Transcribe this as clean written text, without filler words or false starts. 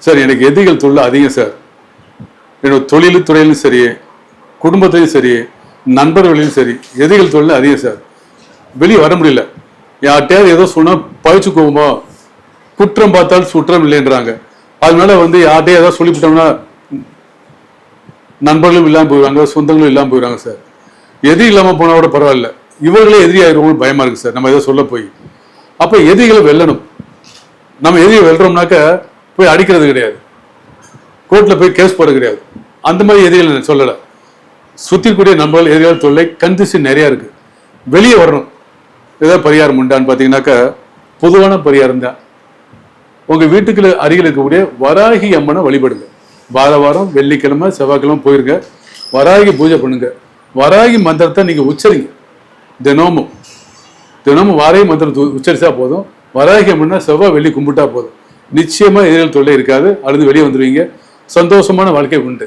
Sir எனக்கு எதிரிகள் தொல்லை அதிகம் சார். என்னோட தொழில் துறையிலும் சரி, குடும்பத்திலையும் சரி, நண்பர்களிலும் சரி, எதிரிகள் தொல்லை அதிகம் சார். வெளியே வர முடியல. யார்கிட்டயாவது ஏதோ சொன்னால் பழிச்சுக்குவோமோ, குற்றம் பார்த்தால் சுற்றம் இல்லைன்றாங்க. அதனால யார்கிட்டயே ஏதாவது சொல்லிவிட்டோம்னா நண்பர்களும் இல்லாமல் போயிடுவாங்க, சொந்தங்களும் இல்லாமல் போயிடுவாங்க சார். எதிரி இல்லாமல் போனால் கூட பரவாயில்ல, இவர்களே எதிரி ஆயிடுவோம் பயமா இருக்கு சார். நம்ம ஏதோ சொல்ல போய் அப்போ எதிரிகளை வெல்லணும். நம்ம எதிரியை வெல்றோம்னாக்க போய் அடிக்கிறது கிடையாது, கோர்ட்டில் போய் கேஸ் போட கிடையாது. அந்த மாதிரி எதிரிகள் சொல்லலை. சுற்றிக்கூடிய நண்பர்கள் எதிரிகள் தொல்லை கண்டிச்சு நிறையா இருக்கு. வெளியே வரணும். ஏதாவது பரிகாரம் உண்டான்னு பார்த்தீங்கன்னாக்கா பொதுவான பரிகாரம் தான். உங்கள் வீட்டுக்கு அருகில் இருக்கக்கூடிய வராகி அம்மனை வழிபடுங்க. வாரம் வெள்ளிக்கிழமை செவ்வாய்க்கிழமை போயிருங்க, வராகி பூஜை பண்ணுங்க. வராகி மந்திரத்தை நீங்கள் உச்சரிங்க. தினமும் வராகி மந்திரத்தை உச்சரிச்சா போதும். வராகி அம்மனை செவ்வாய் வெள்ளி கும்பிட்டா போதும். நிச்சயமா எதிரிகள் தொல்லை இருக்காது. அல்லது வெளியே வந்துடுவீங்க. சந்தோஷமான வாழ்க்கை உண்டு.